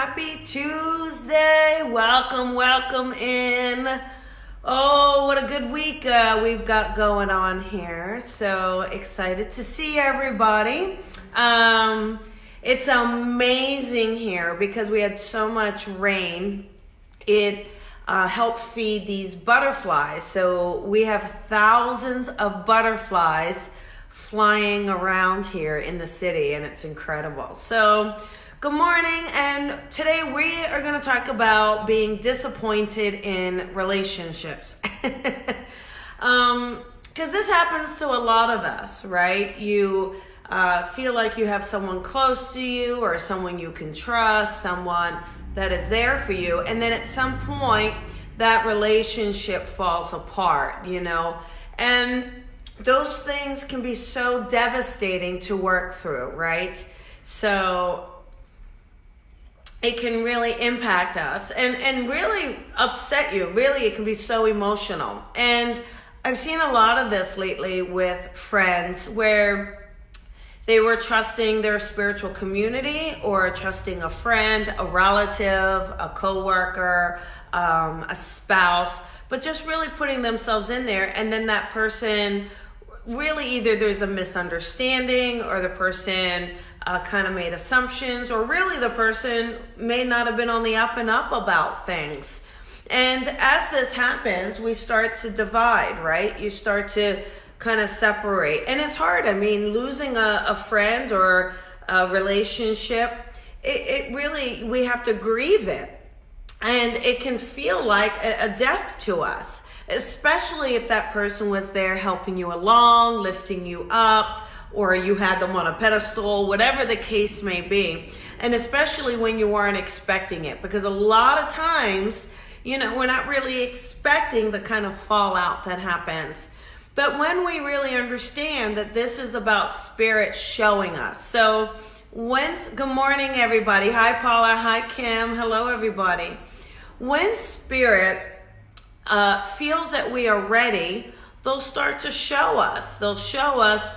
Happy Tuesday. Welcome in. Oh, what a good week we've got going on here. So excited to see everybody. It's amazing here because we had so much rain. It helped feed these butterflies. So we have thousands of butterflies flying around here in the city, and it's incredible. So good morning, and today we are going to talk about being disappointed in relationships. Because this happens to a lot of us, right? You feel like you have someone close to you or someone you can trust, someone that is there for you, and then at some point that relationship falls apart, and those things can be so devastating to work through, right? So it can really impact us and really upset you. Really, it can be so emotional. And I've seen a lot of this lately with friends where they were trusting their spiritual community or trusting a friend, a relative, a coworker, a spouse, but just really putting themselves in there. And then that person really either there's a misunderstanding or the person kind of made assumptions, or really the person may not have been on the up and up about things. And as this happens, we start to divide, right? You start to kind of separate. And it's hard. I mean, losing a friend or a relationship, it really, we have to grieve it. And it can feel like a death to us, especially if that person was there helping you along, lifting you up, or you had them on a pedestal, whatever the case may be. And especially when you weren't expecting it, because a lot of times, we're not really expecting the kind of fallout that happens. But when we really understand that this is about spirit showing us. So good morning, everybody. Hi, Paula. Hi, Kim. Hello, everybody. When spirit feels that we are ready, they'll start to show us. They'll show us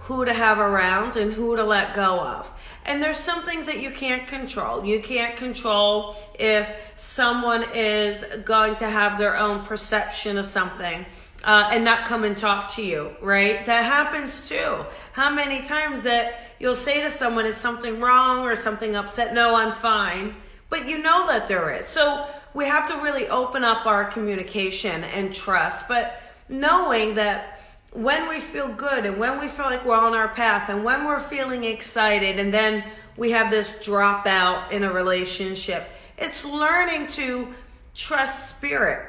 who to have around and who to let go of. And there's some things that you can't control. You can't control if someone is going to have their own perception of something and not come and talk to you, right? That happens too. How many times that you'll say to someone, is something wrong or something upset? No, I'm fine. But you know that there is. So we have to really open up our communication and trust. But knowing that when we feel good and when we feel like we're on our path and when we're feeling excited and then we have this dropout in a relationship, it's learning to trust spirit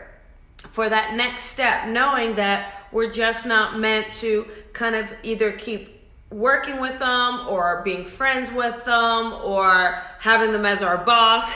for that next step, knowing that we're just not meant to kind of either keep working with them or being friends with them or having them as our boss.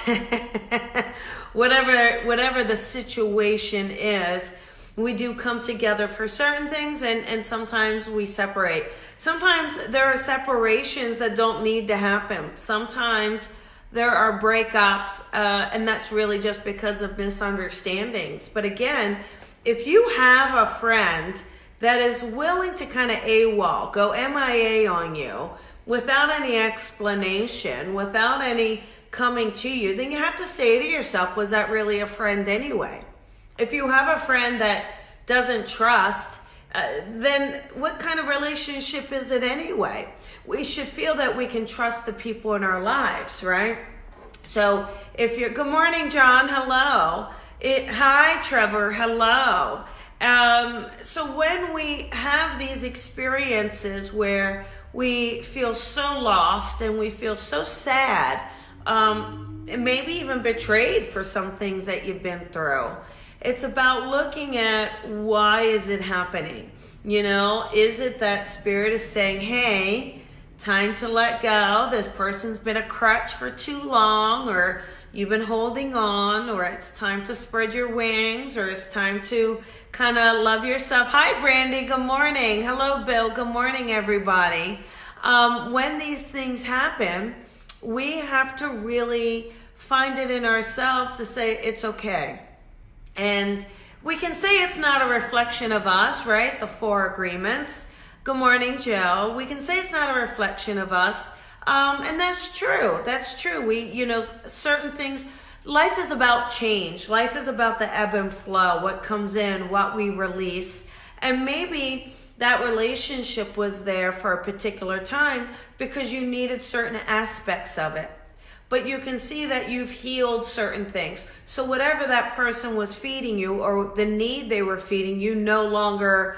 Whatever the situation is, we do come together for certain things, and sometimes we separate. Sometimes there are separations that don't need to happen. Sometimes there are breakups, and that's really just because of misunderstandings. But again, if you have a friend that is willing to kind of AWOL, go MIA on you, without any explanation, without any coming to you, then you have to say to yourself, was that really a friend anyway? If you have a friend that doesn't trust, then what kind of relationship is it anyway? We should feel that we can trust the people in our lives, right? So good morning, John, hello. Hi, Trevor, hello. So when we have these experiences where we feel so lost and we feel so sad, and maybe even betrayed for some things that you've been through, it's about looking at why is it happening? Is it that spirit is saying, hey, time to let go. This person's been a crutch for too long, or you've been holding on, or it's time to spread your wings, or it's time to kind of love yourself. Hi, Brandy. Good morning. Hello, Bill. Good morning, everybody. When these things happen, we have to really find it in ourselves to say it's okay. And we can say it's not a reflection of us, right? The 4 agreements. Good morning, Jill. We can say it's not a reflection of us. And that's true. That's true. Certain things, life is about change. Life is about the ebb and flow, what comes in, what we release. And maybe that relationship was there for a particular time because you needed certain aspects of it. But you can see that you've healed certain things. So whatever that person was feeding you or the need they were feeding, you no longer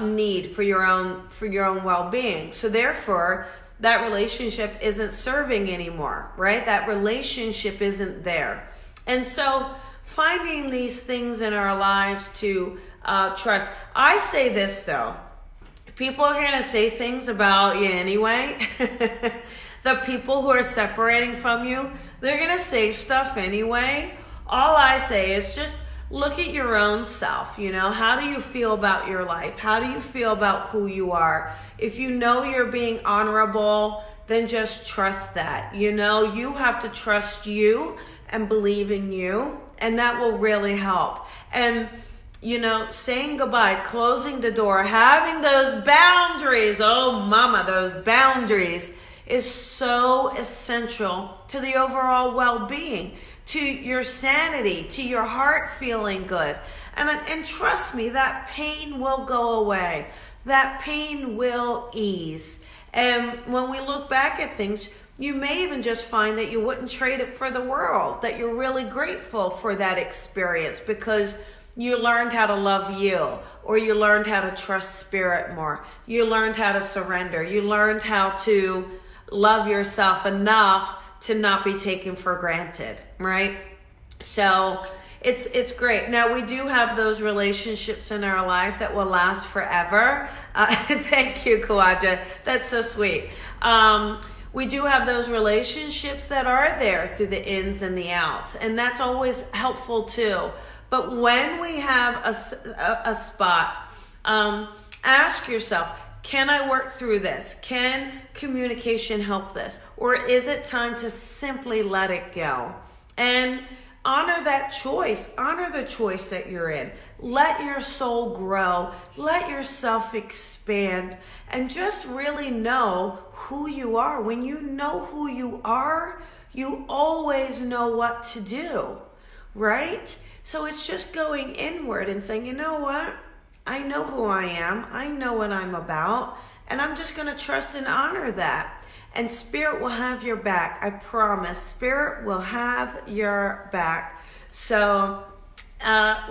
need for your own well-being. So therefore, that relationship isn't serving anymore, right? That relationship isn't there. And so finding these things in our lives to trust. I say this though, people are going to say things about you anyway. The people who are separating from you, they're going to say stuff anyway. All I say is just look at your own self. How do you feel about your life? How do you feel about who you are? If you know you're being honorable, then just trust that. You have to trust you and believe in you, and that will really help. And saying goodbye, closing the door, having those boundaries, oh mama, those boundaries is so essential to the overall well-being, to your sanity, to your heart feeling good. And trust me, that pain will go away. That pain will ease. And when we look back at things, you may even just find that you wouldn't trade it for the world, that you're really grateful for that experience because you learned how to love you, or you learned how to trust spirit more. You learned how to surrender. You learned how to love yourself enough to not be taken for granted, right? So it's great. Now we do have those relationships in our life that will last forever. Thank you, Kawaja. That's so sweet. We do have those relationships that are there through the ins and the outs, and that's always helpful too. But when we have a spot, ask yourself, can I work through this? Can communication help this? Or is it time to simply let it go? And honor that choice. Honor the choice that you're in. Let your soul grow. Let yourself expand. And just really know who you are. When you know who you are, you always know what to do, right? So it's just going inward and saying, you know what? I know who I am. I know what I'm about. And I'm just going to trust and honor that. And Spirit will have your back. I promise. Spirit will have your back. So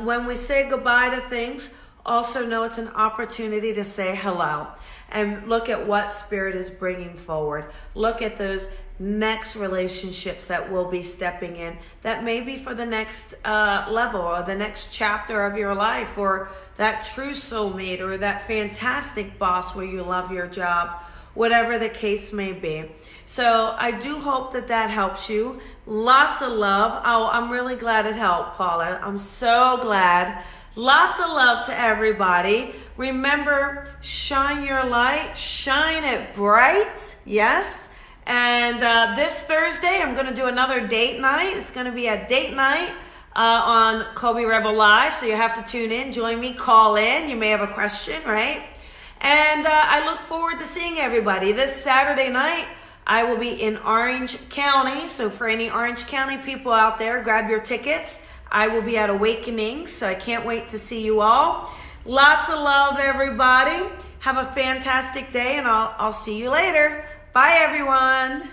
when we say goodbye to things, also know it's an opportunity to say hello. And look at what Spirit is bringing forward. Look at those next relationships that we'll be stepping in, that may be for the next level or the next chapter of your life, or that true soulmate, or that fantastic boss where you love your job, whatever the case may be. So I do hope that helps you. Lots of love. Oh, I'm really glad it helped, Paula. I'm so glad. Lots of love to everybody. Remember, shine your light, shine it bright. Yes. And this Thursday, I'm going to do another date night. It's going to be a date night on Colby Rebel Live. So you have to tune in, join me, call in. You may have a question, right? And I look forward to seeing everybody. This Saturday night, I will be in Orange County. So for any Orange County people out there, grab your tickets. I will be at Awakening, so I can't wait to see you all. Lots of love, everybody. Have a fantastic day, and I'll see you later. Bye, everyone.